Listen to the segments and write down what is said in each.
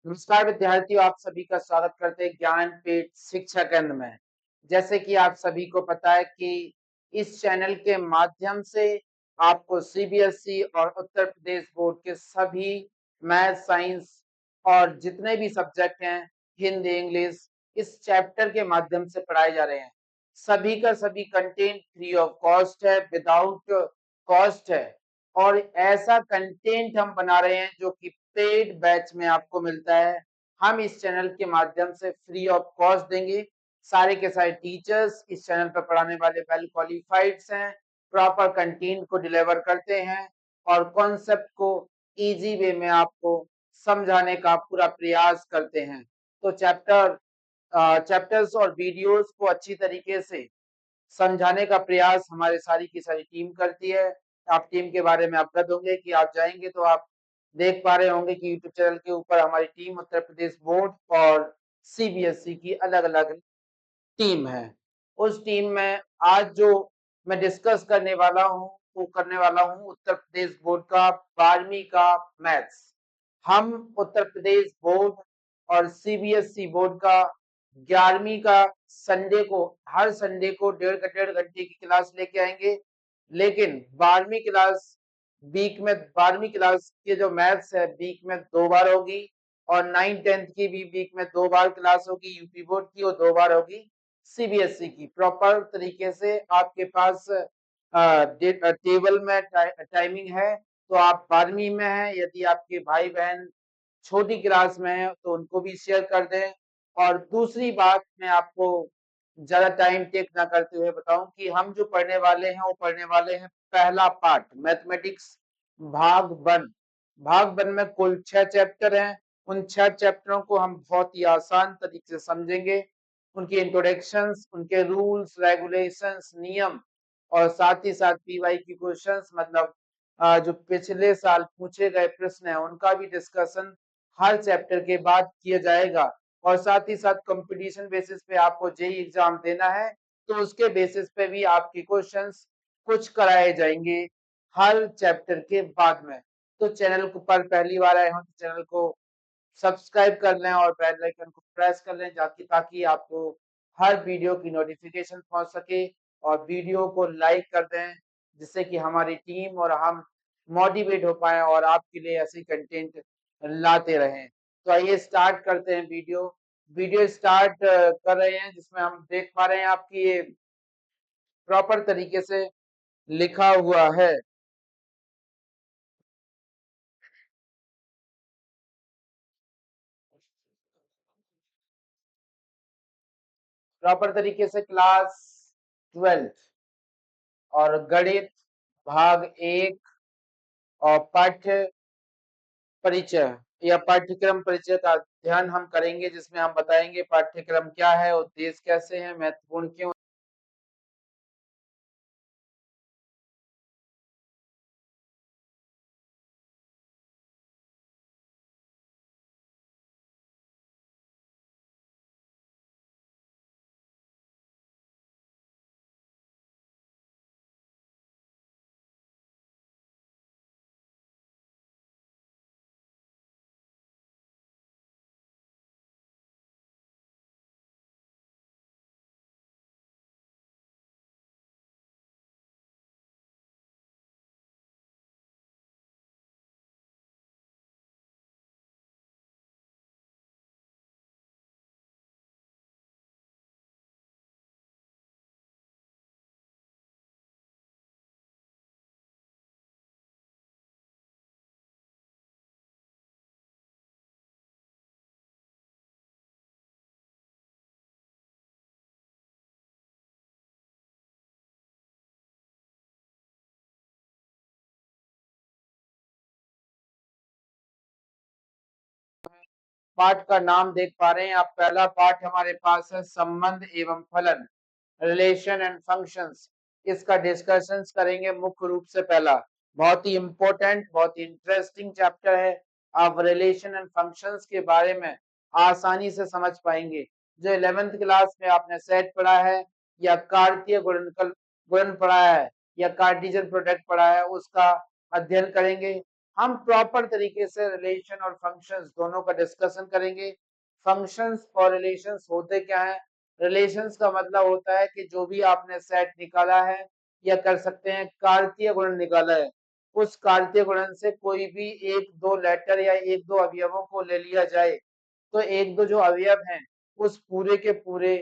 नमस्कार विद्यार्थियों, आप सभी का स्वागत करते हैं ज्ञानपीठ शिक्षा केंद्र में। जैसे कि आप सभी को पता है कि इस चैनल के माध्यम से आपको सीबीएसई और उत्तर प्रदेश बोर्ड के सभी मैथ, साइंस और जितने भी सब्जेक्ट हैं, हिंदी, इंग्लिश, इस चैप्टर के माध्यम से पढ़ाए जा रहे हैं। सभी का सभी कंटेंट फ्री ऑफ कॉस्ट है, विदाउट कॉस्ट है, और ऐसा कंटेंट हम बना रहे हैं जो कि पेड बैच में आपको मिलता है। हम इस चैनल के माध्यम से फ्री ऑफ कॉस्ट देंगे। सारे के सारे टीचर्स इस चैनल पर पढ़ाने वाले वेल क्वालिफाइड्स हैं, प्रॉपर कंटेंट को डिलीवर करते हैं और कॉन्सेप्ट को इजी वे में आपको समझाने का पूरा प्रयास करते हैं। तो चैप्टर्स और वीडियोस को अच्छी तरीके से समझाने का प्रयास हमारे सारी की सारी टीम करती है। आप टीम के बारे में अवगत होंगे कि आप जाएंगे तो आप देख पा रहे होंगे कि यूट्यूब चैनल के ऊपर हमारी टीम उत्तर प्रदेश बोर्ड और सीबीएसई की अलग अलग टीम है। उस टीम में आज जो मैं डिस्कस करने वाला हूँ उत्तर प्रदेश बोर्ड का 12वीं का मैथ्स। हम उत्तर प्रदेश बोर्ड और सीबीएसई बोर्ड का 11वीं का संडे को, हर संडे को डेढ़ घंटे की क्लास लेके आएंगे। लेकिन 12वीं क्लास की जो मैथ्स है वीक में 2 बार होगी, और 9-10 की भी वीक में 2 बार क्लास होगी यूपी बोर्ड की, और 2 बार होगी सीबीएसई की। प्रॉपर तरीके से आपके पास टेबल में टाइमिंग है। तो आप 12वीं में हैं, यदि आपके भाई बहन छोटी क्लास में है तो उनको भी शेयर कर दें। और दूसरी बात, मैं आपको ज्यादा टाइम टेक ना करते हुए बताऊं कि हम जो पढ़ने वाले हैं वो पढ़ने वाले हैं पहला पार्ट मैथमेटिक्स भाग 1। भाग 1 में कुल 6 चैप्टर हैं। उन 6 चैप्टरों को हम बहुत ही आसान तरीके से समझेंगे। उनकी इंट्रोडक्शंस, उनके रूल्स रेगुलेशंस, नियम, और साथ ही साथ पीवाई की क्वेश्चंस, मतलब जो पिछले साल पूछे गए प्रश्न है उनका भी डिस्कशन हर चैप्टर के बाद किया जाएगा। और साथ ही साथ कंपटीशन बेसिस पे आपको जेई एग्जाम देना है तो उसके बेसिस पे भी आपके क्वेश्चंस कुछ कराए जाएंगे हर चैप्टर के बाद में। तो चैनल पर पहली बार आए हो तो चैनल को सब्सक्राइब कर लें और बेल आइकन को प्रेस कर लें, ताकि आपको हर वीडियो की नोटिफिकेशन पहुंच सके। और वीडियो को लाइक कर दें जिससे कि हमारी टीम और हम मोटिवेट हो पाए और आपके लिए ऐसे कंटेंट लाते रहें। तो आइए स्टार्ट करते हैं। वीडियो स्टार्ट कर रहे हैं, जिसमें हम देख पा रहे हैं आपकी ये प्रॉपर तरीके से लिखा हुआ है। प्रॉपर तरीके से क्लास 12 और गणित भाग 1 और पाठ्य परिचय या पाठ्यक्रम परिचय का अध्ययन हम करेंगे, जिसमें हम बताएंगे पाठ्यक्रम क्या है, उद्देश्य कैसे हैं, महत्वपूर्ण क्यों। पाठ का नाम देख पा रहे हैं आप। पहला पाठ हमारे पास है संबंध एवं फलन, रिलेशन एंड फंक्शंस। इसका डिस्कशन करेंगे मुख्य रूप से। पहला बहुत ही इंपॉर्टेंट, बहुत ही इंटरेस्टिंग चैप्टर है। आप रिलेशन एंड फंक्शंस के बारे में आसानी से समझ पाएंगे। जो 11th क्लास में आपने सेट पढ़ा है, या कार्तीय गुणन पढ़ा है, या कार्टेशियन प्रोडक्ट पढ़ा है, उसका अध्ययन करेंगे। हम प्रॉपर तरीके से रिलेशन और फंक्शंस दोनों का डिस्कशन करेंगे। फंक्शंस और रिलेशंस होते क्या है? रिलेशंस का मतलब होता है कि जो भी आपने सेट निकाला है या कर सकते हैं कार्तीय गुणन निकाला है, उस कार्तीय गुणन से कोई भी एक दो लेटर या एक दो अवयवों को ले लिया जाए, तो एक दो जो अवयव हैं उस पूरे के पूरे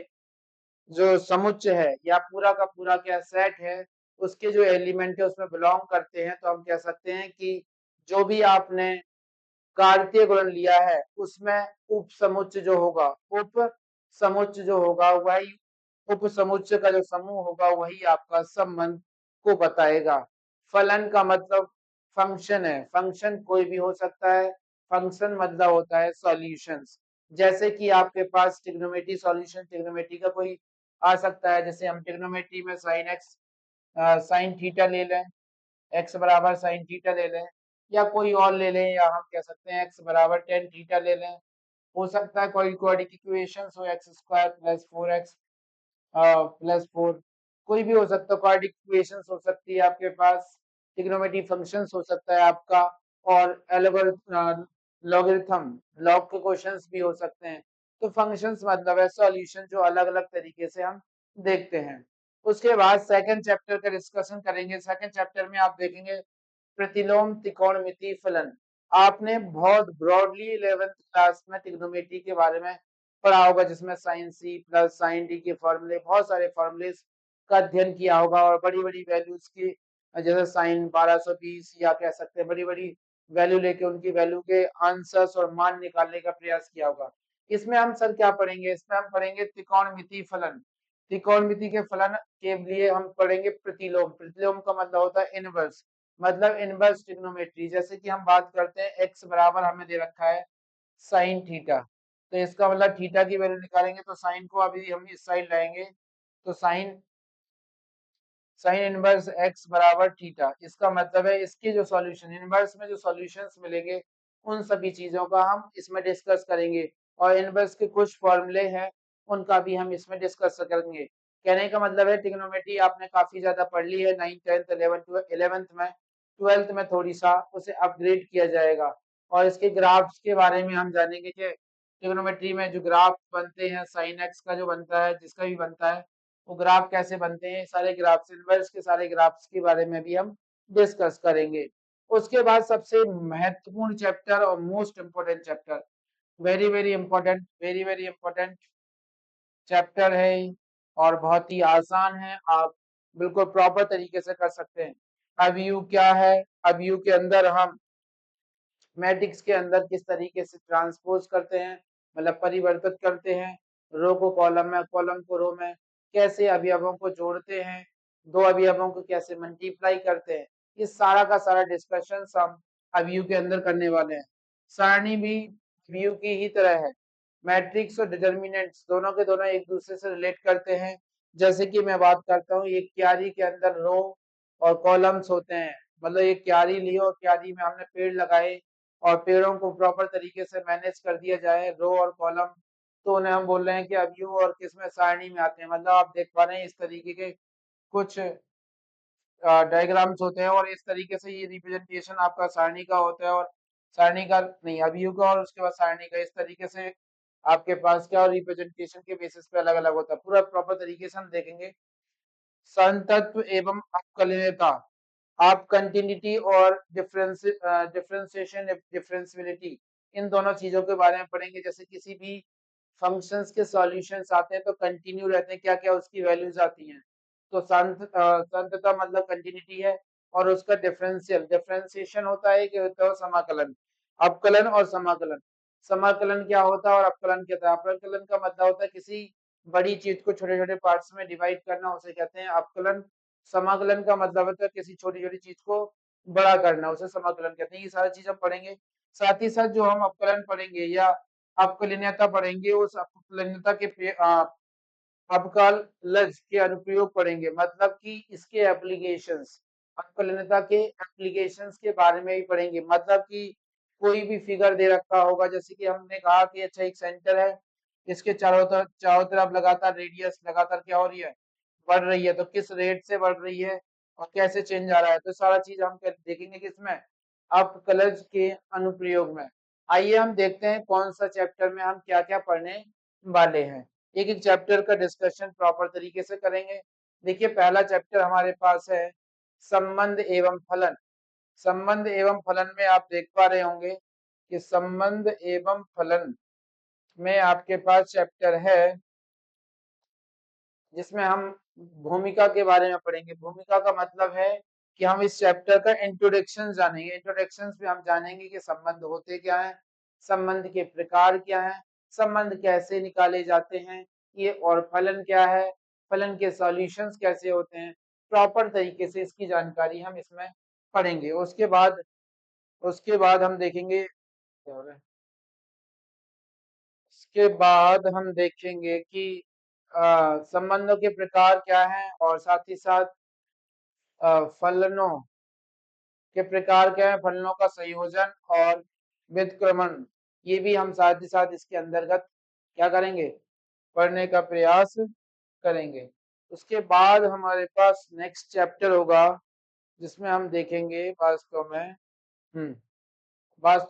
जो समुच्चय है या पूरा का पूरा क्या सेट है, उसके जो एलिमेंट है उसमें बिलोंग करते हैं, तो हम कह सकते हैं कि जो भी आपने कार्तीय गुणन लिया है उसमें उप समुच्चय जो होगा, उप समुच्चय जो होगा वही उप समुच्चय का जो समूह होगा वही आपका संबंध को बताएगा। फलन का मतलब फंक्शन है, फंक्शन कोई भी हो सकता है। फंक्शन मतलब होता है सॉल्यूशंस। जैसे कि आपके पास ट्रिग्नोमेट्री सॉल्यूशन, ट्रिग्नोमेट्री का कोई आ सकता है, जैसे हम ट्रिग्नोमेट्री में साइन एक्स साइन थीटा ले लें, एक्स बराबर साइन थीटा ले लें, या कोई और ले लें, या हम कह सकते हैं एक्स बराबर टेन थीटा ले लें। हो सकता है कोई क्वाड्रेटिक इक्वेशंस हो, x square plus four x plus four, कोई भी हो सकता है। क्वाड्रेटिक इक्वेशंस हो सकती है आपके पास, ट्रिग्नोमेट्री फंक्शंस हो सकता है आपका, और लॉगरिथम लॉग के क्वेश्चंस भी हो सकते हैं। तो फंक्शंस मतलब है सॉल्यूशन जो अलग अलग तरीके से हम देखते हैं। उसके बाद सेकंड चैप्टर का डिस्कशन करेंगे। सेकंड चैप्टर में आप देखेंगे प्रतिलोम त्रिकोणमिति फलन। आपने बहुत ब्रॉडली 11th क्लास में ट्रिग्नोमेट्री के बारे में पढ़ा होगा, जिसमें sine C plus sine D के फॉर्मूले, बहुत सारे फॉर्मूले का अध्ययन किया होगा, और बड़ी बड़ी वैल्यूज की, जैसे साइन 1220 या कह सकते हैं बड़ी बड़ी वैल्यू लेके उनकी वैल्यू के आंसर्स और मान निकालने का प्रयास किया होगा। इसमें हम सर क्या पढ़ेंगे? इसमें हम पढ़ेंगे त्रिकोणमिति फलन। त्रिकोणमिति के फलन के लिए हम पढ़ेंगे प्रतिलोम। प्रतिलोम का मतलब होता है इनवर्स, मतलब इनवर्स ट्रिग्नोमेट्री। जैसे कि हम बात करते हैं एक्स बराबर हमें दे रखा है साइन थीटा, तो इसका मतलब थीटा की वैल्यू निकालेंगे तो साइन को अभी हम इस साइड लाएंगे, तो साइन साइन इनवर्स एक्स बराबर थीटा। इसका मतलब है इसके जो सॉल्यूशन इनवर्स में जो सॉल्यूशंस मिलेंगे उन सभी चीजों का हम इसमें डिस्कस करेंगे, और इनवर्स के कुछ फॉर्मूले हैं उनका भी हम इसमें डिस्कस करेंगे। कहने का मतलब है ट्रिग्नोमेट्री आपने काफी ज्यादा पढ़ ली है 9th 10th 11th में, 12th में थोड़ी सा उसे अपग्रेड किया जाएगा। और इसके ग्राफ्स के बारे में हम जानेंगे कि ट्रिग्नोमेट्री में जो ग्राफ बनते हैं, साइन एक्स का जो बनता है, जिसका भी बनता है, वो ग्राफ कैसे बनते हैं, सारे ग्राफ्स इनवर्स के सारे ग्राफ्स के बारे में भी हम डिस्कस करेंगे। उसके बाद सबसे महत्वपूर्ण चैप्टर और most important chapter, very very important, very very important chapter है, और बहुत ही आसान है, आप बिल्कुल प्रॉपर तरीके से कर सकते हैं। अब यू क्या है? अब यू के अंदर हम मैट्रिक्स के अंदर किस तरीके से ट्रांसपोज करते हैं, मतलब परिवर्तित करते हैं, रो को कॉलम में, कॉलम को रो में, कैसे अवयवों को जोड़ते हैं, दो अवयवों को कैसे मल्टीप्लाई करते हैं, इस सारा का सारा डिस्कशन हम अवयव के अंदर करने वाले हैं। सारणी भी अवयव की ही तरह है। मैट्रिक्स और डिटर्मिनेंट्स दोनों के दोनों एक दूसरे से रिलेट करते हैं। जैसे कि मैं बात करता हूँ, एक क्यारी के अंदर रो और कॉलम्स होते हैं, मतलब एक क्यारी ली और क्यारी में हमने पेड़ लगाए और पेड़ों को प्रॉपर तरीके से मैनेज कर दिया जाए, रो और कॉलम, तो उन्हें हम बोल रहे हैं कि अवयव और किसमें सारणी में आते हैं। मतलब आप देख पा रहे हैं इस तरीके के कुछ डायग्राम्स होते हैं, और इस तरीके से ये रिप्रेजेंटेशन आपका सारणी का होता है, और सारणी का नहीं, अवयव का, और उसके बाद सारणी का, इस तरीके से आपके पास क्या, और रिप्रेजेंटेशन के बेसिस पे अलग अलग होता है। पूरा प्रॉपर तरीके से हम देखेंगे। संतत्व एवं अवकलनीयता, आप कंटिन्यूटी और डिफरेंशिएशन डिफरेंशियबिलिटी, इन दोनों चीजों के बारे में पढ़ेंगे। जैसे किसी भी फंक्शंस के सॉल्यूशंस आते हैं तो कंटिन्यू रहते हैं, क्या क्या उसकी वैल्यूज आती हैं। तो संतता मतलब कंटिन्यूटी है, और उसका डिफरेंशिएशन होता है कि होता है समाकलन, अवकलन और समाकलन। समाकलन क्या होता है और अवकलन क्या होता है? अवकलन का मतलब होता है किसी बड़ी चीज को छोटे छोटे पार्ट्स में डिवाइड करना, उसे कहते हैं अवकलन। समाकलन का मतलब होता है किसी छोटी छोटी चीज को बड़ा करना, उसे समाकलन कहते हैं। ये सारी चीज हम पढ़ेंगे। साथ ही साथ जो हम अवकलन पढ़ेंगे या अवकलनीयता पढ़ेंगे, उस अवकलनीयता के अवकलज के अनुप्रयोग पढ़ेंगे, मतलब कि इसके एप्लीकेशंस, अवकलनीयता के एप्लीकेशंस के बारे में भी पढ़ेंगे। मतलब कि कोई भी फिगर दे रखा होगा, जैसे कि हमने कहा कि अच्छा एक सेंटर है, इसके चारों तरफ लगातार रेडियस लगातार क्या हो रही है, बढ़ रही है, तो किस रेट से बढ़ रही है और कैसे चेंज आ रहा है, तो सारा चीज हम देखेंगे किसमें, अपकलज के अनुप्रयोग में। आइए हम देखते हैं कौन सा चैप्टर में हम क्या क्या पढ़ने वाले हैं। एक एक चैप्टर का डिस्कशन प्रॉपर तरीके से करेंगे। देखिए पहला चैप्टर हमारे पास है संबंध एवं फलन। संबंध एवं फलन में आप देख पा रहे होंगे कि संबंध एवं फलन में आपके पास चैप्टर है जिसमें हम भूमिका के बारे में पढ़ेंगे। भूमिका का मतलब है कि हम इस चैप्टर का इंट्रोडक्शन जानेंगे। इंट्रोडक्शन में हम जानेंगे कि संबंध होते क्या हैं, संबंध के प्रकार क्या हैं, संबंध कैसे निकाले जाते हैं, ये और फलन क्या है, फलन के सॉल्यूशंस कैसे होते हैं। प्रॉपर तरीके से इसकी जानकारी हम इसमें पढ़ेंगे। उसके बाद हम देखेंगे क्या हो रहा है, उसके बाद हम देखेंगे कि संबंधों के प्रकार क्या हैं और साथ ही साथ फलनों के प्रकार क्या है, फलनों का संयोजन और व्युत्क्रमण, ये भी हम साथ ही साथ इसके अंतर्गत क्या करेंगे, पढ़ने का प्रयास करेंगे। उसके बाद हमारे पास नेक्स्ट चैप्टर होगा जिसमें हम देखेंगे वास्तव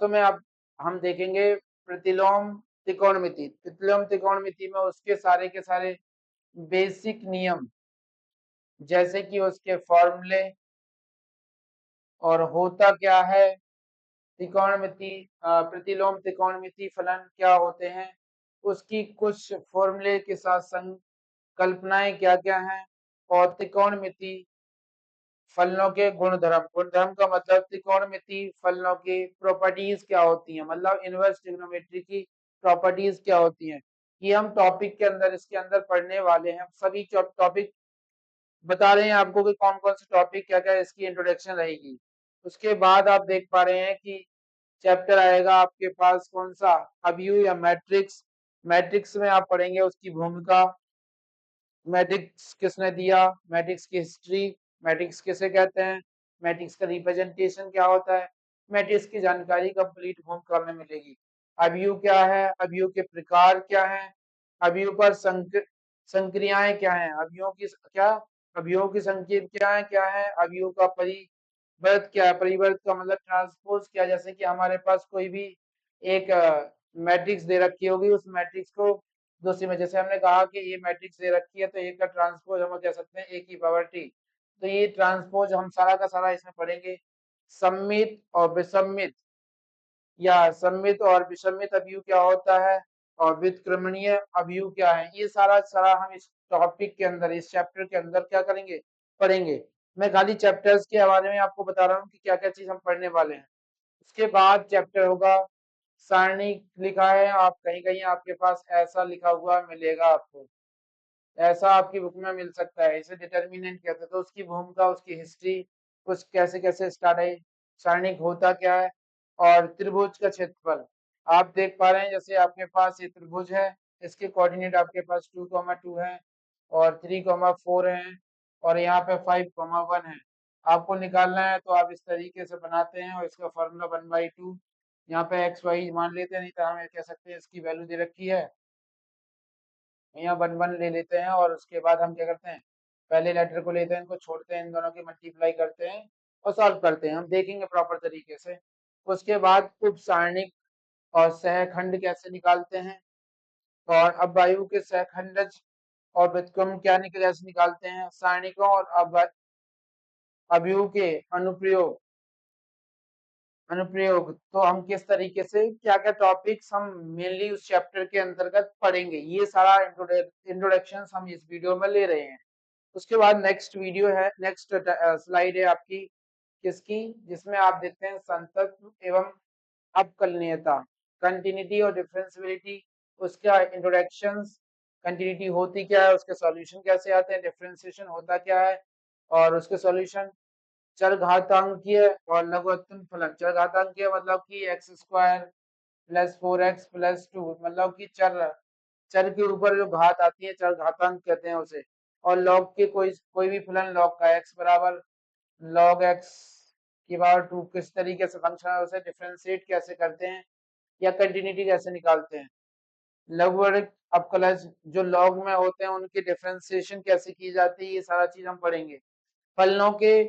में अब हम देखेंगे प्रतिलोम त्रिकोणमिति। प्रतिलोम त्रिकोणमिति में उसके सारे के सारे बेसिक नियम, जैसे कि उसके फॉर्मूले और होता क्या है, त्रिकोणमिति प्रतिलोम त्रिकोणमिति फलन क्या होते हैं, उसकी कुछ फॉर्मूले के साथ संकल्पनाएं क्या क्या हैं, और त्रिकोणमिति फलनों के गुणधर्म। गुणधर्म का मतलब त्रिकोणमिति फलनों की प्रॉपर्टीज क्या होती हैं, मतलब इनवर्स ट्रिग्नोमेट्री की प्रॉपर्टीज क्या होती हैं। ये हम टॉपिक के अंदर इसके अंदर पढ़ने वाले हैं। सभी टॉपिक बता रहे हैं आपको कि कौन कौन से टॉपिक क्या क्या इसकी इंट्रोडक्शन रहेगी। उसके बाद आप देख पा रहे हैं कि चैप्टर आएगा आपके पास कौन सा, अवयव या मैट्रिक्स। मैट्रिक्स में आप पढ़ेंगे उसकी भूमिका, मैट्रिक्स किसने दिया, मैट्रिक्स की हिस्ट्री, मैट्रिक्स किसे कहते हैं, मैट्रिक्स का रिप्रेजेंटेशन क्या होता है, मैट्रिक्स की जानकारी कंप्लीट भूमिका में मिलेगी। अवयव क्या है, अवयव के प्रकार क्या है, अवयव पर संक्रियाएं क्या है, अवयवों की संकेत क्या है, अवयव का परिवर्त क्या है, परिवर्त का मतलब ट्रांसपोज क्या है। जैसे कि हमारे पास कोई भी एक मैट्रिक्स दे रखी होगी, उस मैट्रिक्स को दूसरी में, जैसे हमने कहा कि ये मैट्रिक्स दे रखी है तो एक का ट्रांसपोज हम कह सकते हैं ए की पावर टी। तो ये ट्रांसपोज हम सारा का सारा इसमें पढ़ेंगे। सम्मित और विसम्मित या सम्मित और विषमित अवयव क्या होता है, और व्युत्क्रमणीय अवयव क्या है, ये सारा सारा हम इस टॉपिक के अंदर, इस चैप्टर के अंदर क्या करेंगे, पढ़ेंगे। मैं खाली चैप्टर्स के बारे में आपको बता रहा हूँ कि क्या क्या चीज हम पढ़ने वाले हैं। उसके बाद चैप्टर होगा सारणी। लिखा है आप कहीं कहीं आपके पास ऐसा लिखा हुआ मिलेगा आपको, ऐसा आपकी बुक में मिल सकता है, इसे डिटर्मिनेंट कहते हैं। तो उसकी भूमिका, उसकी हिस्ट्री, कुछ कैसे कैसे स्टार्ट है, सारणिक होता क्या है, और त्रिभुज का क्षेत्रफल आप देख पा रहे हैं। जैसे आपके पास ये त्रिभुज है, इसके कोऑर्डिनेट आपके पास 2,2 है और 3,4 है और यहाँ पे 5,1 है। आपको निकालना है तो आप इस तरीके से बनाते हैं और इसका फॉर्मूला 1/2, यहाँ पे एक्स वाई मान लेते हैं, नहीं तो हम कह सकते हैं इसकी वैल्यू दे रखी है, यहाँ 1 1 ले लेते हैं और उसके बाद हम क्या करते हैं, पहले लेटर को लेते हैं, इनको छोड़ते हैं, इन दोनों की मल्टीप्लाई करते हैं और सॉल्व करते हैं। हम देखेंगे प्रॉपर तरीके से। उसके बाद उप सारणिक और सहखंड कैसे निकालते हैं, और अवयव के सहखंडज और व्युत्क्रम कैसे निकालते हैं, सारणिकों और अवयव के अनुप्रयोग तो हम किस तरीके से क्या क्या टॉपिक्स हम मेनली उस चैप्टर के अंतर्गत पढ़ेंगे, ये सारा इंट्रोडक्शन हम इस वीडियो में ले रहे हैं। उसके बाद नेक्स्ट वीडियो है, नेक्स्ट स्लाइड है आपकी किसकी, जिसमें आप देखते हैं संतत्व एवं अवकलनीयता, कंटिन्यूटी और डिफरेंशियबिलिटी, उसका इंट्रोडक्शंस, कंटिन्यूटी होती क्या है, उसके सॉल्यूशन कैसे आते हैं, डिफरेंशिएशन होता क्या है और उसके सॉल्यूशन, चरघातांकीय और लघुत्तम फलन। चरघातांकीय मतलब कि x² + 4x + 2, मतलब कि चर चर के ऊपर जो घात आती है चरघातांक कहते हैं उसे। और लॉग के कोई भी फलन लॉग का x बराबर log x की पावर 2 किस तरीके से फंक्शन है, उसे डिफरेंशिएट कैसे करते हैं या कंटिन्यूटी कैसे निकालते हैं। लघुगणक अवकलज जो लॉग में होते हैं उनकी डिफरेंशिएशन कैसे की जाती है, ये सारा चीज हम पढ़ेंगे। फलनों के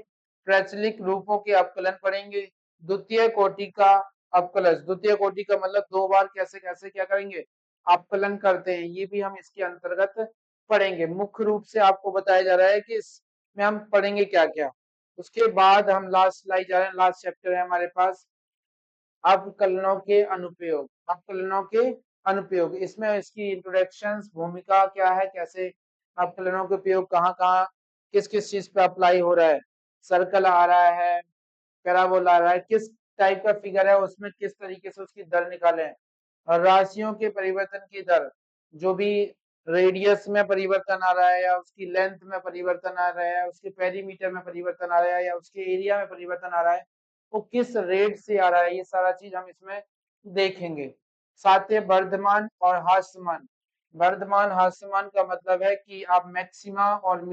प्रचलित रूपों के अवकलन पढ़ेंगे, द्वितीय कोटि का अपकलज, द्वितीय कोटि का मतलब 2 बार कैसे कैसे क्या करेंगे, अपकलन करते हैं, ये भी हम इसके अंतर्गत पढ़ेंगे। मुख्य रूप से आपको बताया जा रहा है कि इसमें हम पढ़ेंगे क्या क्या। उसके बाद हम लास्ट स्लाइड जा रहे हैं, लास्ट चैप्टर है हमारे पास अपकलनों के अनुप्रयोग, अपकलनों के अनुप्रयोग। इसमें इसकी इंट्रोडक्शंस, भूमिका क्या है, कैसे अपकलनों के उपयोग कहाँ कहाँ किस किस चीज पे अप्लाई हो रहा है, सर्कल आ रहा है, पैराबोला आ रहा है, किस टाइप का फिगर है, उसमें किस तरीके से उसकी दर निकालें, और राशियों के परिवर्तन की दर, जो भी रेडियस में परिवर्तन आ रहा है या उसकी लेंथ में परिवर्तन आ रहा है, उसके पेरीमीटर में परिवर्तन आ रहा है या उसके एरिया में परिवर्तन आ रहा है, वो किस रेट से आ रहा है, ये सारा चीज हम इसमें देखेंगे। साथ ही वर्धमान और ह्रासमान, वर्धमान ह्रासमान का मतलब है कि आप मैक्सिमा और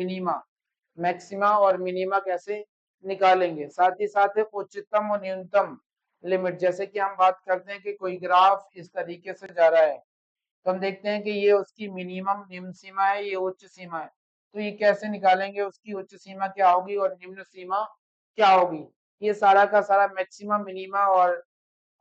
मिनिमा कैसे निकालेंगे। साथ ही साथ उच्चतम और न्यूनतम लिमिट, जैसे कि हम बात करते हैं कि कोई ग्राफ इस तरीके से जा रहा है, तो हम देखते हैं कि ये उसकी मिनिमम निम्न सीमा है, ये उच्च सीमा है, तो ये कैसे निकालेंगे, उसकी उच्च सीमा क्या होगी और निम्न सीमा क्या होगी। ये सारा का सारा मैक्सिमम, मिनिमा और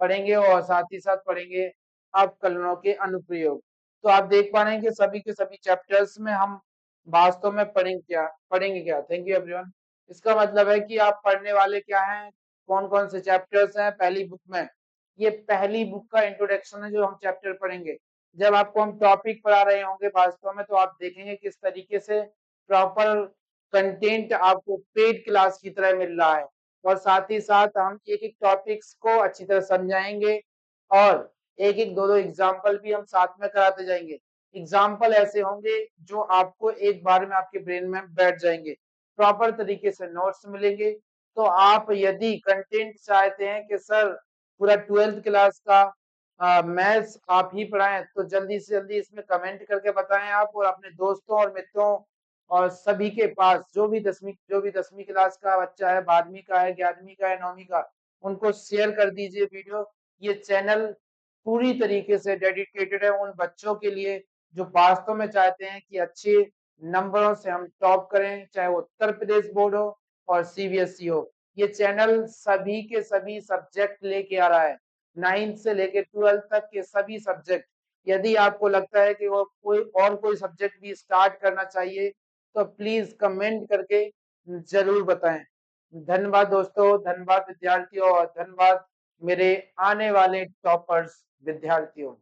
पढ़ेंगे, और साथ ही साथ पढ़ेंगे अपकलनों के अनुप्रयोग। तो आप देख पा रहे हैं कि सभी के सभी चैप्टर्स में हम वास्तव में पढ़ेंगे क्या। Thank you everyone. इसका मतलब है कि आप पढ़ने वाले क्या हैं, कौन कौन से चैप्टर्स हैं पहली बुक में। ये पहली बुक का इंट्रोडक्शन है जो हम चैप्टर पढ़ेंगे। जब आपको हम टॉपिक पढ़ा रहे होंगे वास्तव में, तो आप देखेंगे किस तरीके से प्रॉपर कंटेंट आपको पेड क्लास की तरह मिल रहा है, और साथ ही साथ हम एक एक टॉपिक्स को अच्छी तरह समझाएंगे, और एक एक दो दो एग्जाम्पल भी हम साथ में कराते जाएंगे। एग्जाम्पल ऐसे होंगे जो आपको एक बार में आपके ब्रेन में बैठ जाएंगे, प्रॉपर तरीके से नोट्स मिलेंगे। तो आप यदि कंटेंट चाहते हैं कि सर पूरा 12th क्लास का मैथ्स आप ही पढ़ाएं, तो जल्दी से जल्दी इसमें कमेंट करके बताएं आप, और अपने दोस्तों और मित्रों और सभी के पास जो भी 10वीं क्लास का बच्चा है, 12वीं का है, 11वीं का है, 9वीं का, उनको शेयर कर दीजिए वीडियो। ये चैनल पूरी तरीके से डेडिकेटेड है उन बच्चों के लिए जो वास्तव में चाहते हैं कि अच्छे नंबरों से हम टॉप करें, चाहे वो उत्तर प्रदेश बोर्ड हो और सीबीएसई हो। ये चैनल सभी के सभी सब्जेक्ट लेके आ रहा है, 9th से लेके 12th तक के सभी सब्जेक्ट। यदि आपको लगता है कि वो कोई सब्जेक्ट भी स्टार्ट करना चाहिए, तो प्लीज कमेंट करके जरूर बताएं। धन्यवाद दोस्तों, धन्यवाद विद्यार्थियों, और धन्यवाद मेरे आने वाले टॉपर्स विद्यार्थियों।